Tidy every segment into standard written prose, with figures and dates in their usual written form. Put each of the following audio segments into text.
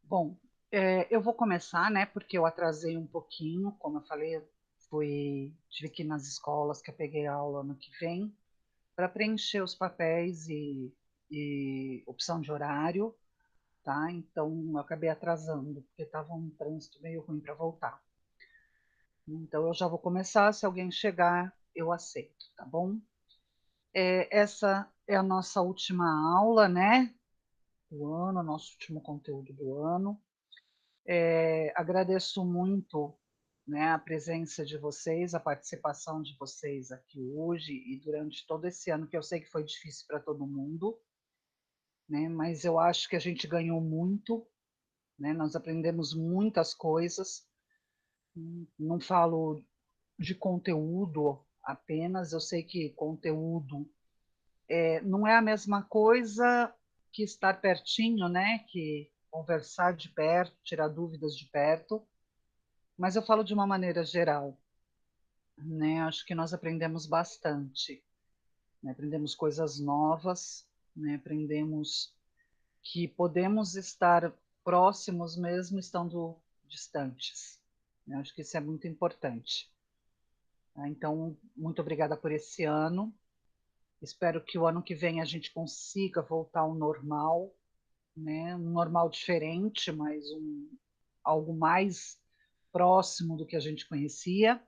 Bom, eu vou começar, né, porque eu atrasei um pouquinho, como eu falei, tive que ir nas escolas que eu peguei aula ano que vem, para preencher os papéis e opção de horário, tá? Então, eu acabei atrasando, porque estava um trânsito meio ruim para voltar. Então, eu já vou começar, se alguém chegar, eu aceito, tá bom? Essa é a nossa última aula, né, do ano, nosso último conteúdo do ano. Agradeço muito, né, a presença de vocês, a participação de vocês aqui hoje e durante todo esse ano, que eu sei que foi difícil para todo mundo, né, mas eu acho que a gente ganhou muito, né, nós aprendemos muitas coisas. Não falo de conteúdo apenas, eu sei que conteúdo não é a mesma coisa que estar pertinho, né, que conversar de perto, tirar dúvidas de perto, mas eu falo de uma maneira geral, né? Acho que nós aprendemos bastante, né? Aprendemos coisas novas, né? Aprendemos que podemos estar próximos mesmo estando distantes, né? Acho que isso é muito importante. Tá? Então, muito obrigada por esse ano. Espero que o ano que vem a gente consiga voltar ao normal, né? Um normal diferente, mas algo mais próximo do que a gente conhecia.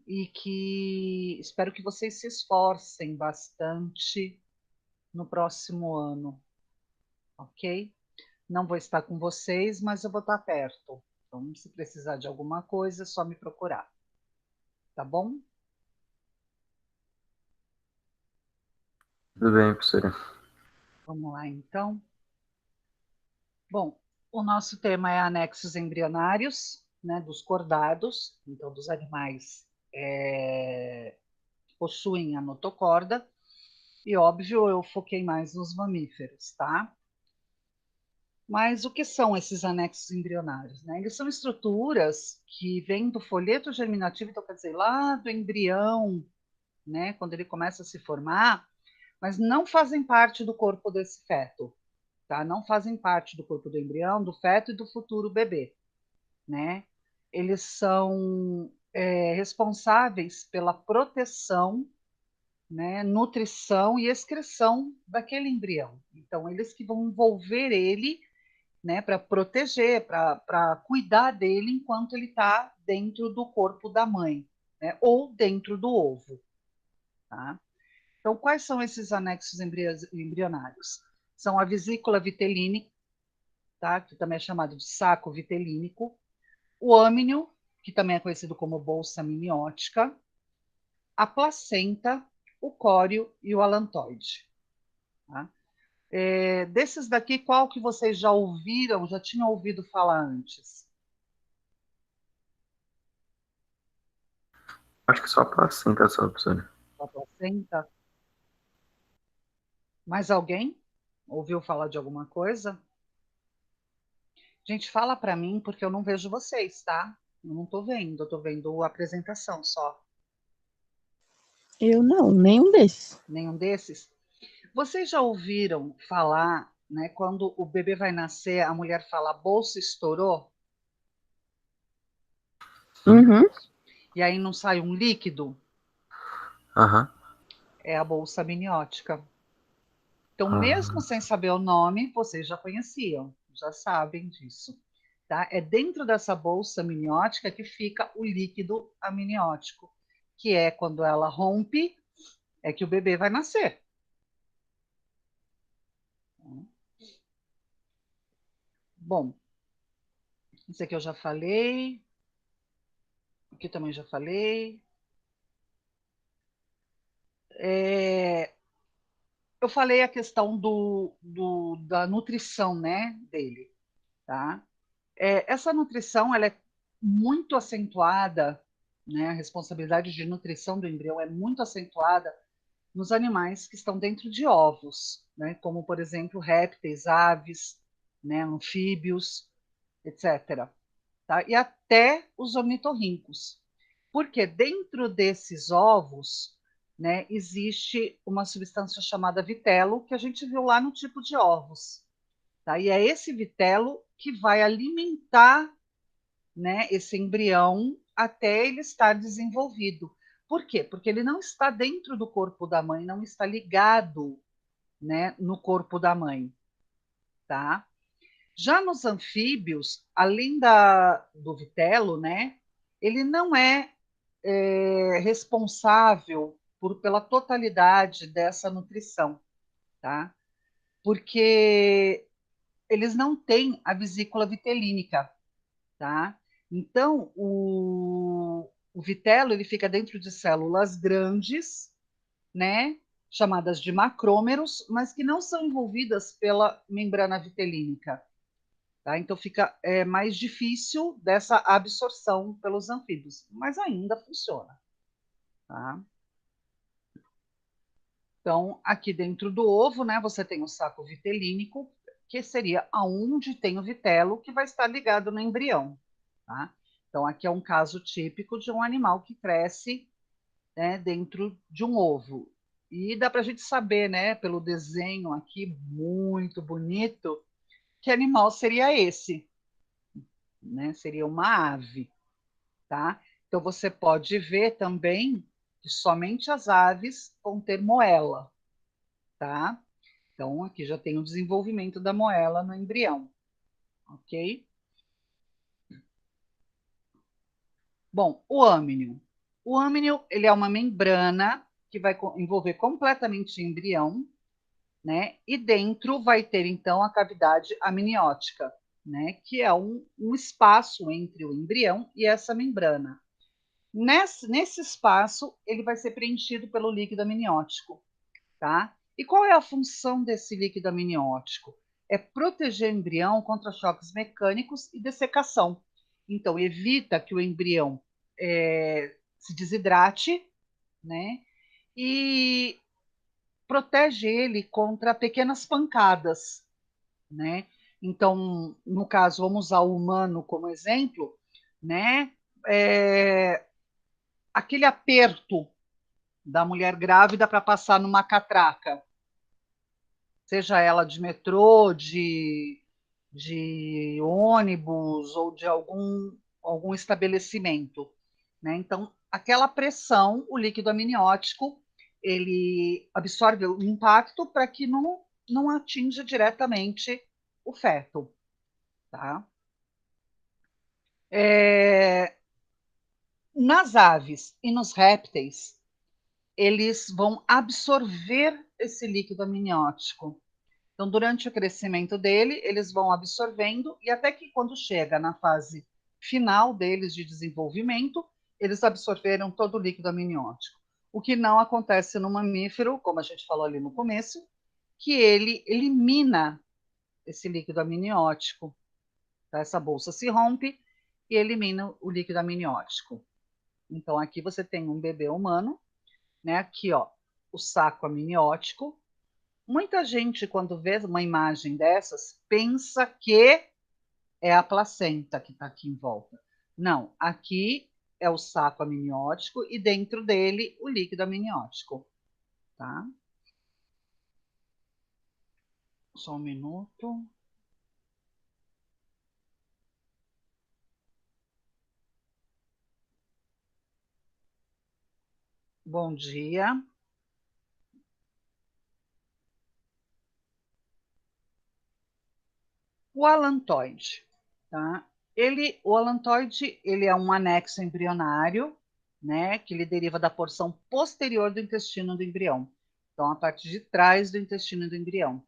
E que espero que vocês se esforcem bastante no próximo ano, ok? Não vou estar com vocês, mas eu vou estar perto. Então, se precisar de alguma coisa, é só me procurar, tá bom? Tudo bem, professora. Vamos lá, então. Bom, o nosso tema é anexos embrionários, né, dos cordados, então dos animais que possuem a notocorda. E óbvio, eu foquei mais nos mamíferos, tá? Mas o que são esses anexos embrionários? Né? Eles são estruturas que vêm do folheto germinativo, então quer dizer, lá do embrião, né, quando ele começa a se formar, mas não fazem parte do corpo desse feto, tá? Não fazem parte do corpo do embrião, do feto e do futuro bebê, né? Eles são responsáveis pela proteção, né, nutrição e excreção daquele embrião. Então, eles que vão envolver ele, né, para proteger, para cuidar dele enquanto ele está dentro do corpo da mãe, né, ou dentro do ovo. Tá? Então, quais são esses anexos embrionários? São a vesícula vitelínica, tá, que também é chamado de saco vitelínico, o âminio, que também é conhecido como bolsa amniótica, a placenta, o córeo e o alantoide. Tá? Desses daqui, qual que vocês já ouviram, já tinham ouvido falar antes? Acho que só a placenta só, professora. A placenta? Mais alguém ouviu falar de alguma coisa? Gente, fala para mim, porque eu não vejo vocês, tá? Eu não estou vendo, eu estou vendo a apresentação só. Eu não, nenhum desses. Nenhum desses? Vocês já ouviram falar, né, quando o bebê vai nascer, a mulher fala, a bolsa estourou, Sim. Uhum. e aí não sai um líquido? Aham. É a bolsa amniótica. Então, mesmo Ah, sem saber o nome, vocês já conheciam, já sabem disso. Tá? É dentro dessa bolsa amniótica que fica o líquido amniótico, que é quando ela rompe, é que o bebê vai nascer. Bom, isso aqui eu já falei, aqui também já falei. É, eu falei a questão da nutrição, né, dele, tá? Essa nutrição, ela é muito acentuada, né, a responsabilidade de nutrição do embrião é muito acentuada nos animais que estão dentro de ovos, né, como, por exemplo, répteis, aves, né, anfíbios, etc. Tá? E até os ornitorrincos. Porque dentro desses ovos, né, existe uma substância chamada vitelo, que a gente viu lá no tipo de ovos. tá? E é esse vitelo que vai alimentar, né, esse embrião até ele estar desenvolvido. Por quê? Porque ele não está dentro do corpo da mãe, não está ligado, né, no corpo da mãe, tá? Já nos anfíbios, além do vitelo, né, ele não é responsável pela totalidade dessa nutrição, tá? Porque eles não têm a vesícula vitelínica, tá? Então, o vitelo ele fica dentro de células grandes, né, chamadas de macrômeros, mas que não são envolvidas pela membrana vitelínica. Tá? Então, fica mais difícil dessa absorção pelos anfíbios, mas ainda funciona. Tá? Então, aqui dentro do ovo, né, você tem o saco vitelínico, que seria aonde tem o vitelo, que vai estar ligado no embrião. Tá? Então, aqui é um caso típico de um animal que cresce, né, dentro de um ovo. E dá para a gente saber, né, pelo desenho aqui, muito bonito, que animal seria esse. Né? Seria uma ave. Tá? Então, você pode ver também que somente as aves vão ter moela. Tá? Então, aqui já tem o desenvolvimento da moela no embrião. Ok? Bom, o âmnio. O âmnio ele é uma membrana que vai envolver completamente o embrião, né? E dentro vai ter, então, a cavidade amniótica, né? Que é um espaço entre o embrião e essa membrana. Nesse espaço, ele vai ser preenchido pelo líquido amniótico. Tá? E qual é a função desse líquido amniótico? É proteger o embrião contra choques mecânicos e dessecação. Então, evita que o embrião se desidrate, né? E protege ele contra pequenas pancadas, né? Então, no caso, vamos usar o humano como exemplo, né? Aquele aperto da mulher grávida para passar numa catraca, seja ela de metrô, de ônibus ou de algum estabelecimento. Né? Então, aquela pressão, o líquido amniótico, ele absorve o impacto para que não atinja diretamente o feto. Tá? Nas aves e nos répteis, eles vão absorver esse líquido amniótico. Então, durante o crescimento dele, eles vão absorvendo, e até que quando chega na fase final deles de desenvolvimento, eles absorveram todo o líquido amniótico. O que não acontece no mamífero, como a gente falou ali no começo, que ele elimina esse líquido amniótico. Tá? Essa bolsa se rompe e elimina o líquido amniótico. Então, aqui você tem um bebê humano, né? Aqui, ó, o saco amniótico. Muita gente, quando vê uma imagem dessas, pensa que é a placenta que está aqui em volta. Não, aqui é o saco amniótico e dentro dele o líquido amniótico. Tá? Só um minuto. Bom dia. O alantoide. Tá? O alantoide ele é um anexo embrionário, né, que ele deriva da porção posterior do intestino do embrião. Então, a parte de trás do intestino do embrião.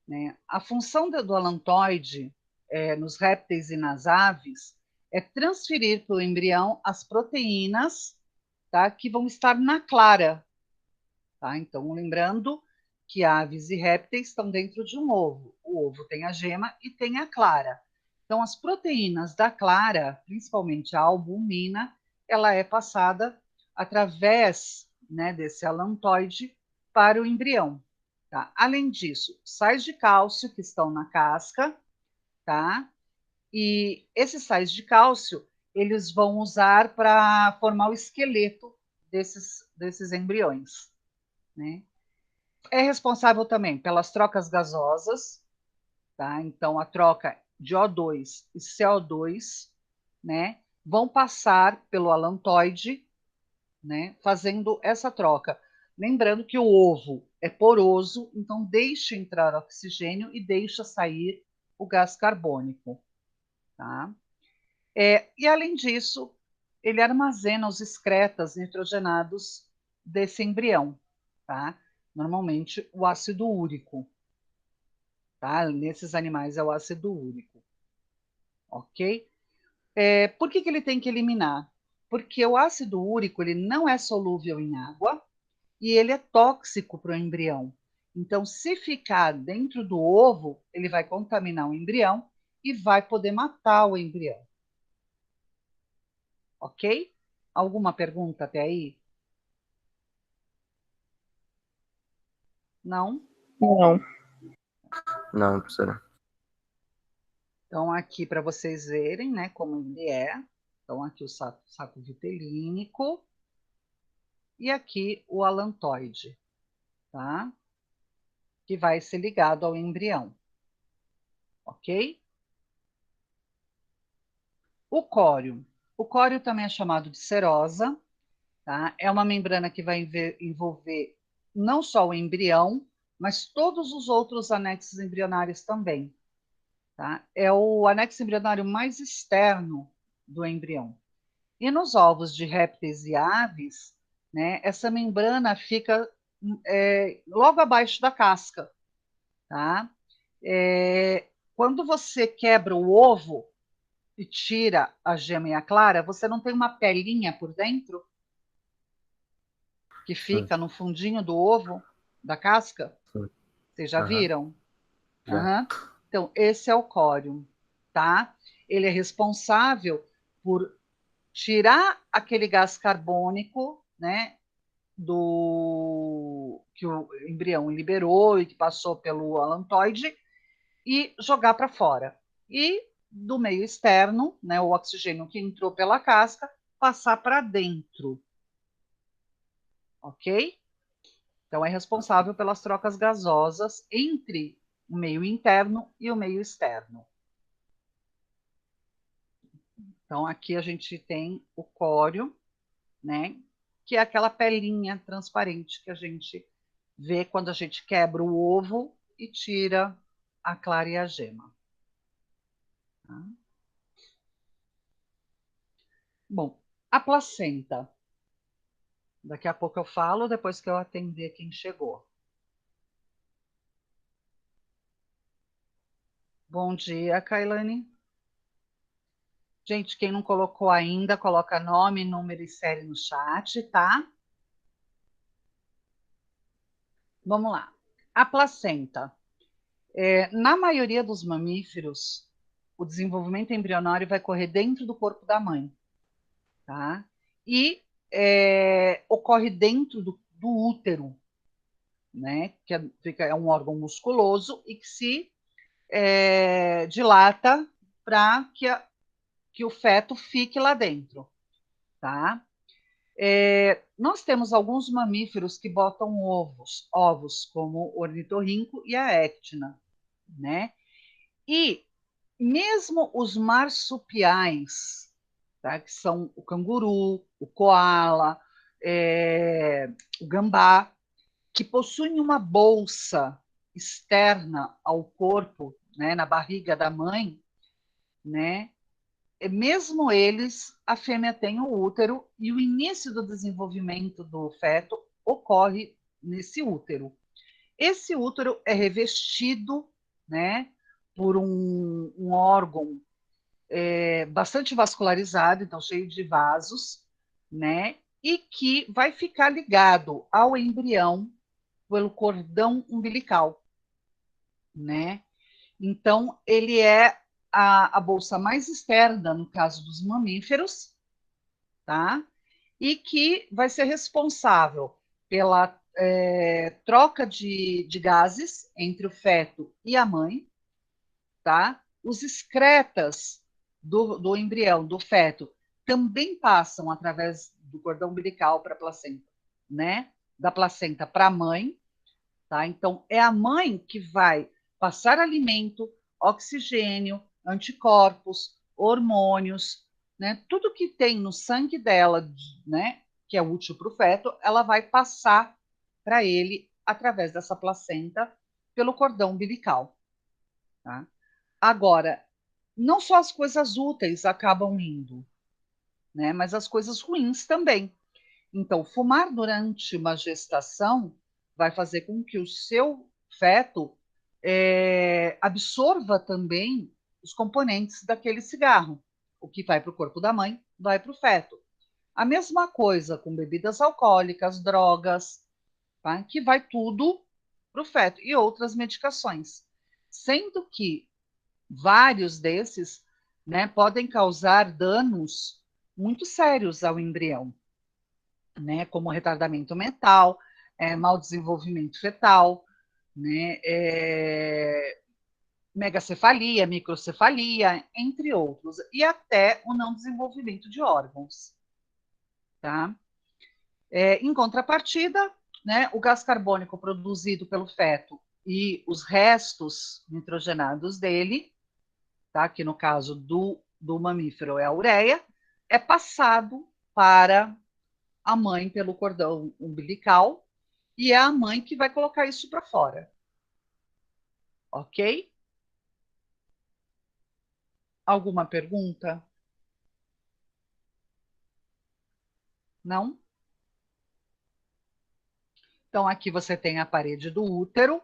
Né? A função do alantoide nos répteis e nas aves é transferir para o embrião as proteínas, tá, que vão estar na clara. Tá? Então, lembrando que aves e répteis estão dentro de um ovo. O ovo tem a gema e tem a clara. Então, as proteínas da clara, principalmente a albumina, ela é passada através, né, desse alantoide para o embrião. Tá? Além disso, sais de cálcio que estão na casca, tá? E esses sais de cálcio eles vão usar para formar o esqueleto desses embriões, né? É responsável também pelas trocas gasosas, tá? Então, a troca de O2 e CO2, né, vão passar pelo alantoide, né, fazendo essa troca. Lembrando que o ovo é poroso, então deixa entrar oxigênio e deixa sair o gás carbônico. Tá? E, além disso, ele armazena os excretas nitrogenados desse embrião. Tá? Normalmente, o ácido úrico. Tá? Nesses animais é o ácido úrico. Ok? Por que ele tem que eliminar? Porque o ácido úrico ele não é solúvel em água e ele é tóxico para o embrião. Então, se ficar dentro do ovo, ele vai contaminar o embrião e vai poder matar o embrião. Ok? Alguma pergunta até aí? Não? Não. Não, professora. Então, aqui para vocês verem, né, como ele é. Então, aqui o saco vitelínico e aqui o alantoide, tá? Que vai ser ligado ao embrião. Ok? O córeo. O córeo também é chamado de serosa, tá? É uma membrana que vai envolver não só o embrião, mas todos os outros anexos embrionários também. Tá? É o anexo embrionário mais externo do embrião. E nos ovos de répteis e aves, né, essa membrana fica logo abaixo da casca. Tá? Quando você quebra o ovo e tira a gema e a clara, você não tem uma pelinha por dentro que Sim, fica no fundinho do ovo, da casca? sim. Vocês já Aham, viram? já. Aham. Então, esse é o cório, tá? Ele é responsável por tirar aquele gás carbônico, né, do que o embrião liberou e que passou pelo alantoide e jogar para fora. E do meio externo, né, o oxigênio que entrou pela casca, passar para dentro, ok? Então, é responsável pelas trocas gasosas entre o meio interno e o meio externo. Então, aqui a gente tem o córeo, né? Que é aquela pelinha transparente que a gente vê quando a gente quebra o ovo e tira a clara e a gema. Tá? Bom, a placenta. Daqui a pouco eu falo, depois que eu atender quem chegou. Bom dia, Kailane. Gente, quem não colocou ainda, coloca nome, número e série no chat, tá? Vamos lá. A placenta. Na maioria dos mamíferos, o desenvolvimento embrionário vai correr dentro do corpo da mãe, tá? E ocorre dentro do útero, né? É um órgão musculoso e que se dilata para que o feto fique lá dentro, tá? Nós temos alguns mamíferos que botam ovos como o ornitorrinco e a ectina, né? E mesmo os marsupiais, tá? Que são o canguru, o coala, o gambá, que possuem uma bolsa externa ao corpo, né, na barriga da mãe, né? Mesmo eles, a fêmea tem o útero e o início do desenvolvimento do feto ocorre nesse útero. Esse útero é revestido, né, por um órgão bastante vascularizado, então cheio de vasos, né, e que vai ficar ligado ao embrião pelo cordão umbilical, né? Então, ele é a bolsa mais externa, no caso dos mamíferos, tá? E que vai ser responsável pela troca de gases entre o feto e a mãe, tá? Os excretas do embrião, do feto, também passam através do cordão umbilical para a placenta, né? Da placenta para a mãe, tá? Então, é a mãe que vai passar alimento, oxigênio, anticorpos, hormônios, né? Tudo que tem no sangue dela, né, que é útil para o feto, ela vai passar para ele através dessa placenta pelo cordão umbilical. Tá? Agora, não só as coisas úteis acabam indo, né, mas as coisas ruins também. Então, fumar durante uma gestação vai fazer com que o seu feto absorva também os componentes daquele cigarro. O que vai para o corpo da mãe vai para o feto. A mesma coisa com bebidas alcoólicas, drogas, tá? Que vai tudo para o feto e outras medicações. Sendo que vários desses, né, podem causar danos muito sérios ao embrião, né, como retardamento mental, mau desenvolvimento fetal, né, megacefalia, microcefalia, entre outros, e até o não desenvolvimento de órgãos. Tá? Em contrapartida, né, o gás carbônico produzido pelo feto e os restos nitrogenados dele, tá, que no caso do mamífero é a ureia, é passado para a mãe pelo cordão umbilical e é a mãe que vai colocar isso para fora. Ok? Alguma pergunta? Não? Então, aqui você tem a parede do útero,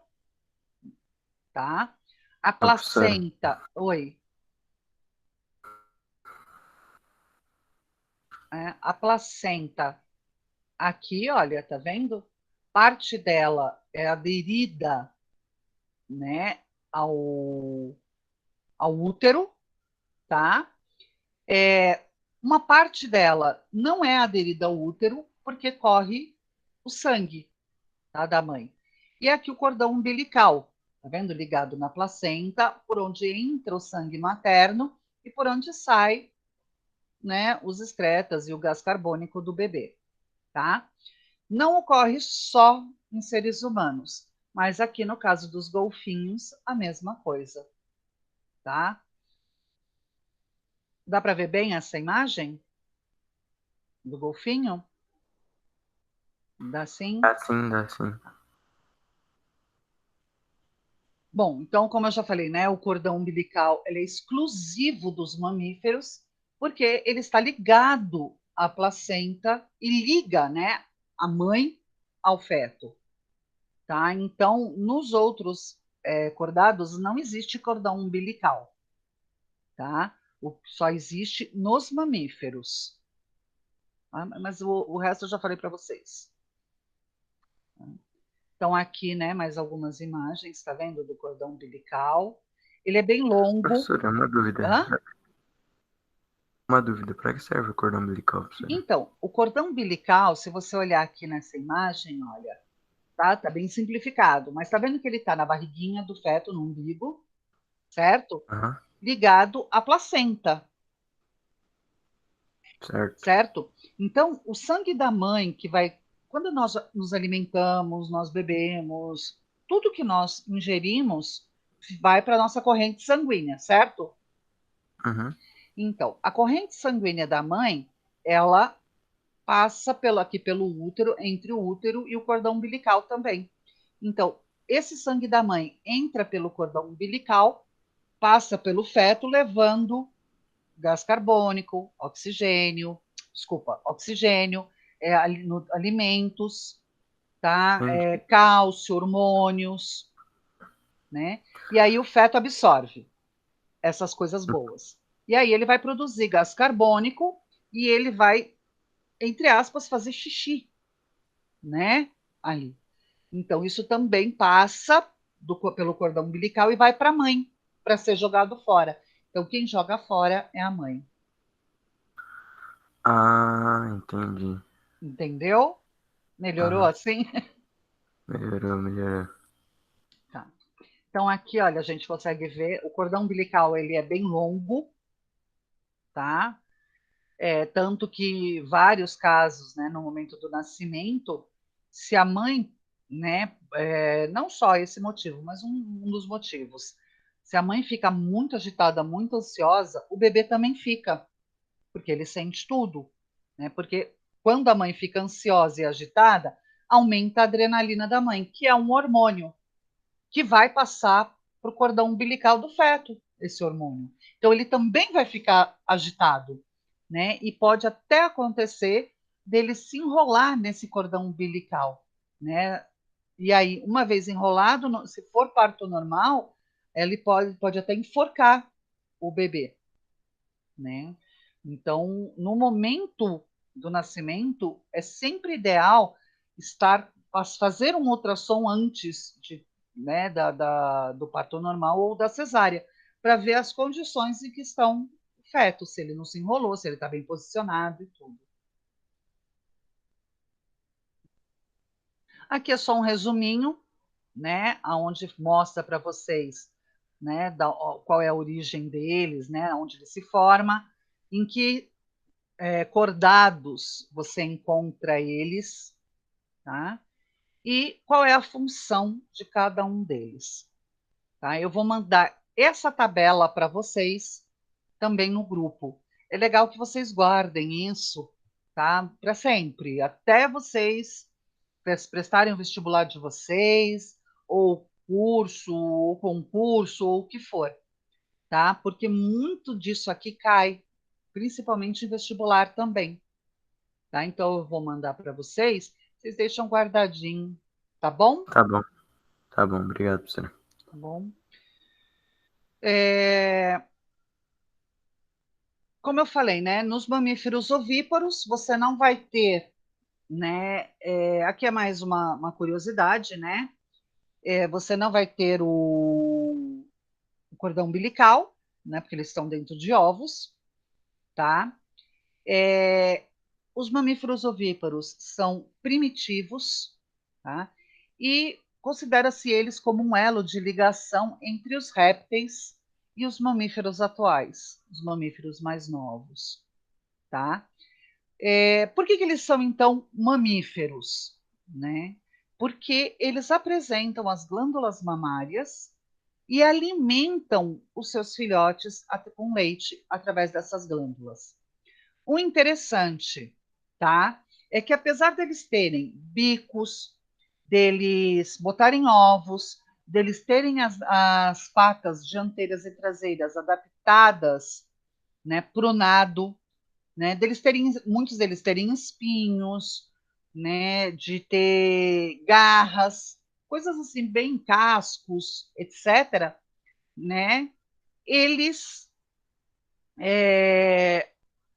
tá? A Não, professora. placenta. Oi. A placenta aqui, olha, tá vendo? Parte dela é aderida, né, ao útero, tá? Uma parte dela não é aderida ao útero porque corre o sangue, tá, da mãe. E aqui o cordão umbilical, tá vendo? Ligado na placenta, por onde entra o sangue materno e por onde sai, né, os excretas e o gás carbônico do bebê, tá? Não ocorre só em seres humanos, mas aqui no caso dos golfinhos, a mesma coisa, tá? Dá para ver bem essa imagem do golfinho? Dá sim? Dá sim, dá sim. Bom, então, como eu já falei, né, o cordão umbilical ele é exclusivo dos mamíferos, porque ele está ligado à placenta e liga, né, a mãe ao feto. Tá? Então, nos outros cordados não existe cordão umbilical. Tá? Só existe nos mamíferos. Tá? Mas o resto eu já falei para vocês. Então, aqui, né, mais algumas imagens, está vendo, do cordão umbilical. Ele é bem longo. Professora, uma dúvida. Hã? Uma dúvida. Para que serve o cordão umbilical, professora? Então, o cordão umbilical, se você olhar aqui nessa imagem, olha, tá bem simplificado, mas tá vendo que ele está na barriguinha do feto, no umbigo, certo? Aham, Ligado à placenta, certo. certo? Então, o sangue da mãe que vai, quando nós nos alimentamos, nós bebemos, tudo que nós ingerimos vai para a nossa corrente sanguínea, certo? Uhum, Então, a corrente sanguínea da mãe, ela passa aqui pelo útero, entre o útero e o cordão umbilical também. Então, esse sangue da mãe entra pelo cordão umbilical, passa pelo feto, levando gás carbônico, oxigênio, alimentos, tá? entendi. Cálcio, hormônios, né? E aí o feto absorve essas coisas boas. E aí ele vai produzir gás carbônico e ele vai, entre aspas, fazer xixi, né? Ali. Então, isso também passa pelo cordão umbilical e vai para a mãe, para ser jogado fora. Então, quem joga fora é a mãe. Ah, entendi. Entendeu? Melhorou Aham, assim? melhorou, melhorou. Tá. Então, aqui, olha, a gente consegue ver, o cordão umbilical ele é bem longo, tá? Tanto que vários casos, né, no momento do nascimento, se a mãe, né, não só esse motivo, mas um dos motivos, Se a mãe fica muito agitada, muito ansiosa, o bebê também fica, porque ele sente tudo, né? Porque quando a mãe fica ansiosa e agitada, aumenta a adrenalina da mãe, que é um hormônio que vai passar para o cordão umbilical do feto, esse hormônio. Então, ele também vai ficar agitado, né? E pode até acontecer dele se enrolar nesse cordão umbilical, né? E aí, uma vez enrolado, se for parto normal, ele pode até enforcar o bebê, né? Então, no momento do nascimento, é sempre ideal fazer um ultrassom antes né, do parto normal ou da cesárea, para ver as condições em que estão o feto, se ele não se enrolou, se ele está bem posicionado e tudo. Aqui é só um resuminho, né, onde mostra para vocês, né, qual é a origem deles, né, onde ele se forma, em que cordados você encontra eles, tá? E qual é a função de cada um deles. Tá? Eu vou mandar essa tabela para vocês também no grupo. É legal que vocês guardem isso, tá? Para sempre, até vocês prestarem o vestibular de vocês, ou curso, ou concurso, ou o que for, tá? Porque muito disso aqui cai, principalmente em vestibular também. Tá? Então, eu vou mandar para vocês, vocês deixam guardadinho, tá bom? Tá bom. Tá bom, obrigado, professor. Tá bom. Como eu falei, né? Nos mamíferos ovíparos, você não vai ter, né? Aqui é mais uma curiosidade, né? Você não vai ter o cordão umbilical, né? Porque eles estão dentro de ovos, tá? Os mamíferos ovíparos são primitivos, tá? E considera-se eles como um elo de ligação entre os répteis e os mamíferos atuais, os mamíferos mais novos, tá? Por que eles são, então, mamíferos? Né? Porque eles apresentam as glândulas mamárias e alimentam os seus filhotes com leite através dessas glândulas. O interessante, tá? É que apesar deles terem bicos, deles botarem ovos, deles terem as patas dianteiras e traseiras adaptadas, né, para o nado, né, muitos deles terem espinhos, né, de ter garras, coisas assim, bem cascos, etc., né, eles,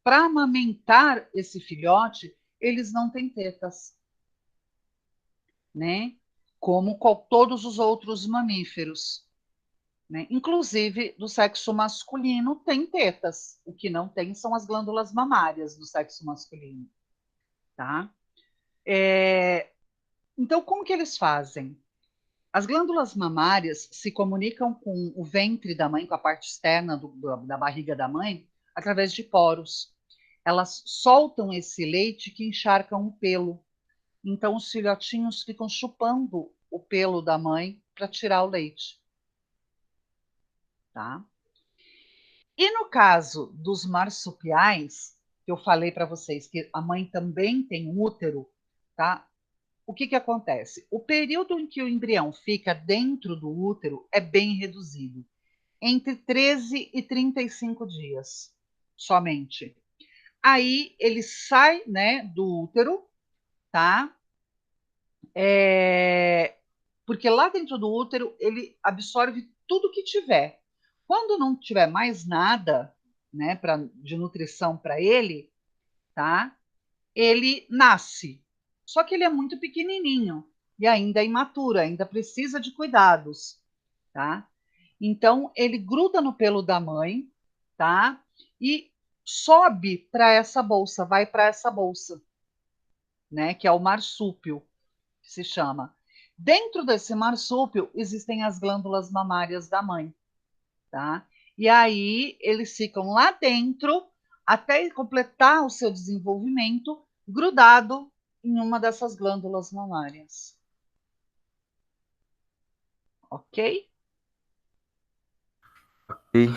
para amamentar esse filhote, eles não têm tetas, né, como todos os outros mamíferos. Né? Inclusive, do sexo masculino tem tetas. O que não tem são as glândulas mamárias do sexo masculino. Tá? Então, como que eles fazem? As glândulas mamárias se comunicam com o ventre da mãe, com a parte externa da barriga da mãe, através de poros. Elas soltam esse leite que encharcam o pelo. Então, os filhotinhos ficam chupando o pelo da mãe para tirar o leite. Tá? E no caso dos marsupiais, que eu falei para vocês que a mãe também tem útero, tá? O que acontece? O período em que o embrião fica dentro do útero é bem reduzido, entre 13 e 35 dias somente. Aí ele sai, né, do útero, tá? Porque lá dentro do útero ele absorve tudo que tiver. Quando não tiver mais nada, né, de nutrição para ele, tá? Ele nasce. Só que ele é muito pequenininho e ainda é imaturo, ainda precisa de cuidados, tá? Então ele gruda no pelo da mãe, tá? E sobe para essa bolsa, vai para essa bolsa, né? Que é o marsúpio, que se chama. Dentro desse marsúpio existem as glândulas mamárias da mãe, tá? E aí eles ficam lá dentro até completar o seu desenvolvimento, grudado em uma dessas glândulas mamárias. Ok? E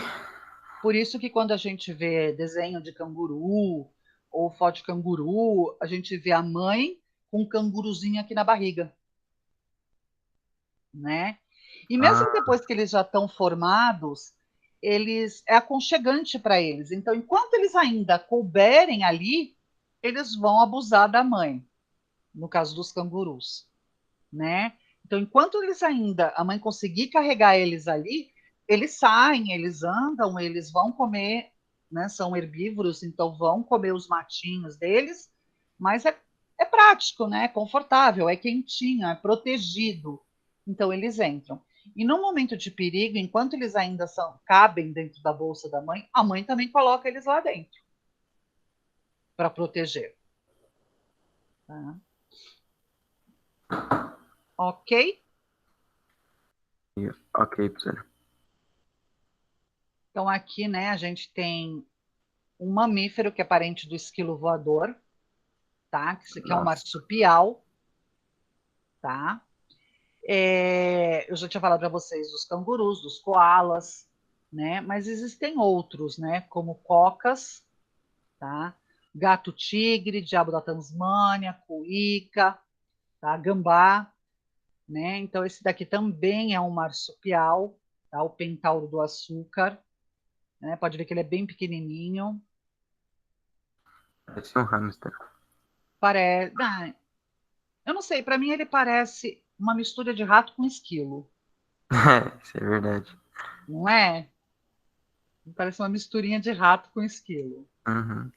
Por isso que quando a gente vê desenho de canguru ou foto de canguru, a gente vê a mãe com um canguruzinho aqui na barriga, né? E mesmo ah, depois que eles já estão formados, eles é aconchegante para eles. Então, enquanto eles ainda couberem ali, eles vão abusar da mãe, no caso dos cangurus, né? Então, enquanto eles ainda a mãe conseguir carregar eles ali, eles saem, eles andam, eles vão comer, né? São herbívoros, então vão comer os matinhos deles, mas é prático, né? É confortável, é quentinho, é protegido. Então eles entram. E no momento de perigo, enquanto eles ainda cabem dentro da bolsa da mãe, a mãe também coloca eles lá dentro para proteger. Tá? Ok? ok, professor. Então aqui, né, a gente tem um mamífero que é parente do esquilo voador, tá? Que é um Nossa. marsupial, tá? Eu já tinha falado para vocês dos cangurus, dos koalas, né? Mas existem outros, né? Como cocas, tá? Gato-tigre, diabo da Tasmânia, cuíca, tá? Gambá, né? Então esse daqui também é um marsupial, tá? O pentauro do açúcar, né? Pode ver que ele é bem pequenininho. Parece um hamster. Parece, eu não sei, para mim ele parece uma mistura de rato com esquilo, É, isso é verdade. não é? Parece uma misturinha de rato com esquilo. Uhum.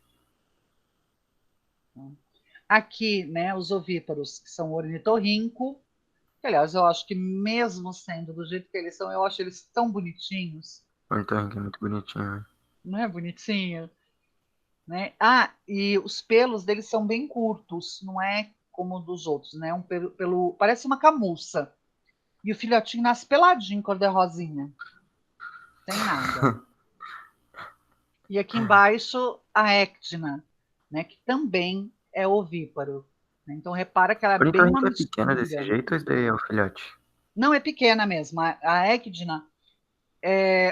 Aqui, né, os ovíparos, que são ornitorrinco, que, aliás, eu acho que mesmo sendo do jeito que eles são, eu acho eles tão bonitinhos. O ornitorrinco é muito bonitinho, né? Não é bonitinho? Né? Ah, e os pelos deles são bem curtos, não é como o dos outros, né? Um pelo, parece uma camuça. E o filhotinho nasce peladinho, cor-de-rosinha, sem nada. E aqui embaixo a ecdna, né, que também é ovíparo. Né? Então repara que ela é O bem uma ornitorrinco é pequeno desse mistura. jeito ou isso daí é o filhote? Não é pequena mesmo. A ecdna,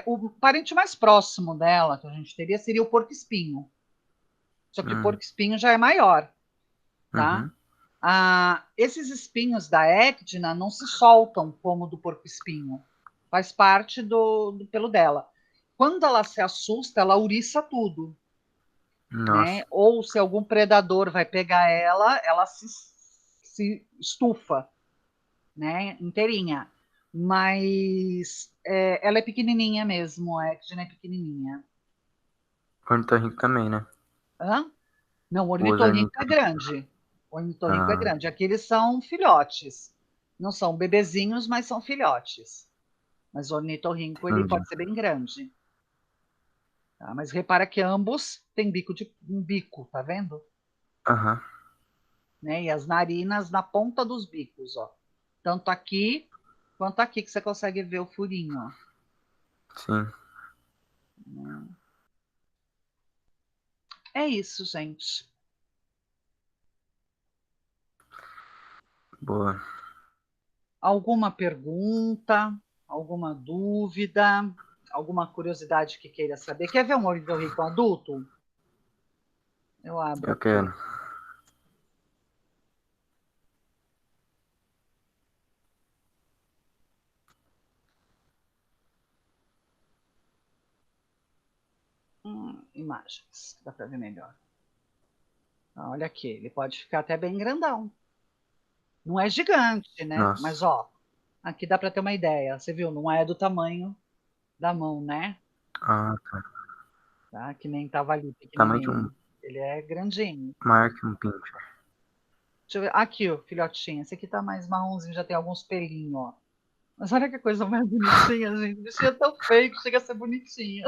o parente mais próximo dela que a gente teria seria o porco-espinho. Só que o Hum. porco-espinho já é maior, tá? Uhum. Esses espinhos da ecdna não se soltam como do porco-espinho. Faz parte do pelo dela. Quando ela se assusta, ela ouriça tudo. Né? Nossa. Ou se algum predador vai pegar ela, ela se estufa, né? Inteirinha. Mas ela é pequenininha mesmo, a Ecdna é pequenininha. O ornitorrinco também, né? Hã? Não, o Os ornitorrinco é ornitorrincos. grande. O ornitorrinco é Ah, grande. Aqui eles são filhotes. Não são bebezinhos, mas são filhotes. Mas o ornitorrinco ele entendi. pode ser bem grande. Tá? Mas repara que ambos têm um bico, tá vendo? Aham, Né? E as narinas na ponta dos bicos, ó. Tanto aqui quanto aqui que você consegue ver o furinho, ó. sim. É isso, gente. Boa. Alguma pergunta, alguma dúvida, alguma curiosidade que queira saber? Quer ver um ornitorrinco adulto? Eu abro Eu aqui. quero. Imagens, dá para ver melhor. Olha aqui, ele pode ficar até bem grandão. Não é gigante, né? Mas Nossa. ó, aqui dá para ter uma ideia. Você viu? Não é do tamanho da mão, né? Ah, tá. Tá? Que nem tava ali Tamanho de um. pequenininho. Ele é grandinho. Maior que um pincher. Deixa eu ver. Aqui, ó, filhotinho. Esse aqui tá mais marronzinho, já tem alguns pelinhos, ó. Mas olha que coisa mais bonitinha, gente. O bichinho é tão feio que chega a ser bonitinho.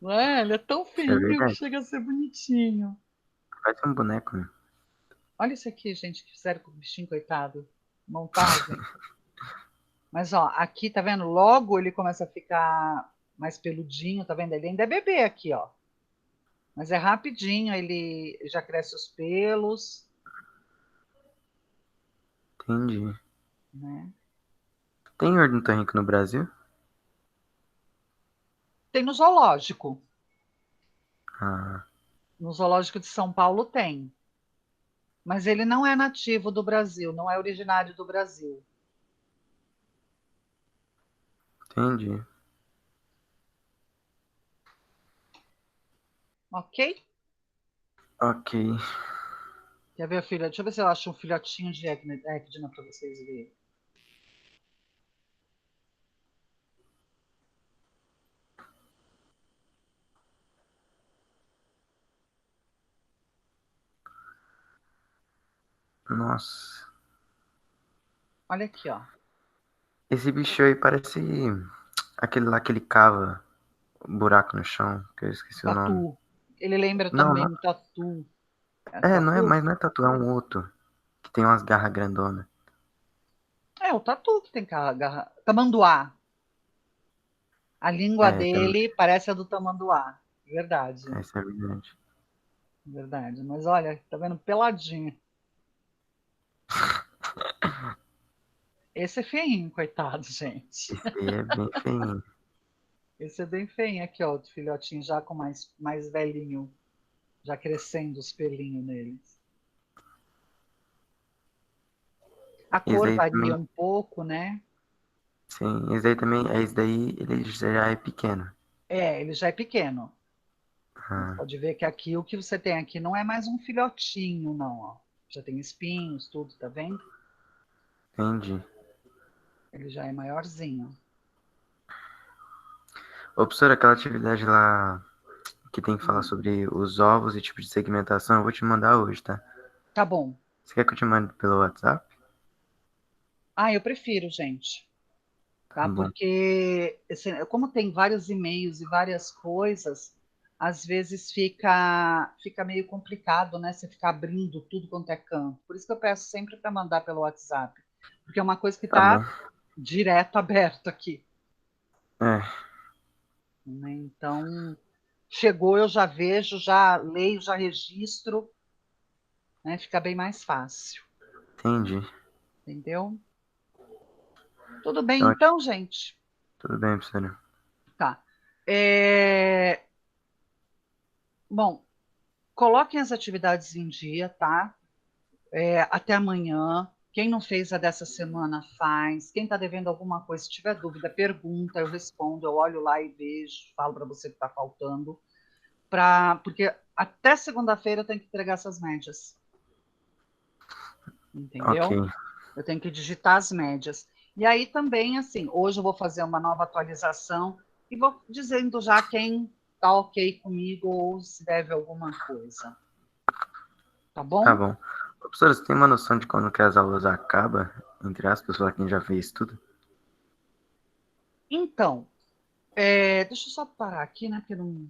Não é? Ele é tão Isso é feinho que verdade. chega a ser bonitinho. Parece um boneco, né? Olha isso aqui, gente, que fizeram com o bichinho, coitado. Montagem. Mas, ó, aqui, tá vendo? Logo ele começa a ficar mais peludinho, tá vendo? Ele ainda é bebê aqui, ó. Mas é rapidinho, ele já cresce os pelos, Entendi. né? Tem ornitorrinco no Brasil? Tem no zoológico. Ah, No zoológico de São Paulo tem. Mas ele não é nativo do Brasil, não é originário do Brasil. entendi. Ok? Ok. Quer ver, filha? Deixa eu ver se eu acho um filhotinho de Ecdna para vocês verem. Nossa. Olha aqui, ó. Esse bicho aí parece aquele lá que ele cava um buraco no chão, que eu esqueci o nome. Tatu. Ele lembra Não, também não. um tatu. É Não é, tatu? mas não é tatu, é um outro. Que tem umas garras grandonas. É, o tatu que tem garra. Tamanduá. A língua É, também. dele parece a do tamanduá. Verdade, Essa é verdade. verdade. Mas olha, tá vendo? Peladinho. Esse é feinho, coitado, gente. Esse aí é bem feinho. Esse é bem feinho aqui, ó. O filhotinho já com mais velhinho. Já crescendo os pelinhos neles. A Esse cor aí varia também. um pouco, né? Sim, esse aí também. Esse daí ele já é pequeno. É, ele já é pequeno. Você Ah, pode ver que aqui o que você tem aqui não é mais um filhotinho, não, ó. Já tem espinhos, tudo, tá vendo? entendi. Ele já é maiorzinho. Ô, professor, aquela atividade lá que tem que falar Hum, sobre os ovos e tipo de segmentação, eu vou te mandar hoje, tá? Tá bom. Você quer que eu te mande pelo WhatsApp? Ah, eu prefiro, gente, Tá tá? bom. Porque como tem vários e-mails e várias coisas, às vezes fica meio complicado, né? Você ficar abrindo tudo quanto é canto. Por isso que eu peço sempre para mandar pelo WhatsApp, porque é uma coisa que Tá está bom. direto aberto aqui, É, né? Então, chegou, eu já vejo, já leio, já registro, né? Fica bem mais fácil, entendi. entendeu? Tudo bem, Ótimo. então, gente? Tudo bem, professor. Tá. É, Bom, coloquem as atividades em dia, tá? Até amanhã. Quem não fez a dessa semana, faz. Quem está devendo alguma coisa, se tiver dúvida, pergunta, eu respondo, eu olho lá e vejo, falo para você o que está faltando. Porque até segunda-feira eu tenho que entregar essas médias, Ok. entendeu? Eu tenho que digitar as médias. E aí também, assim, hoje eu vou fazer uma nova atualização e vou dizendo já quem está ok comigo ou se deve alguma coisa. Tá Tá bom? bom. Ô, professor, você tem uma noção de quando que as aulas acabam? Entre aspas, pra quem já fez tudo? Então, deixa eu só parar aqui, né? Porque não.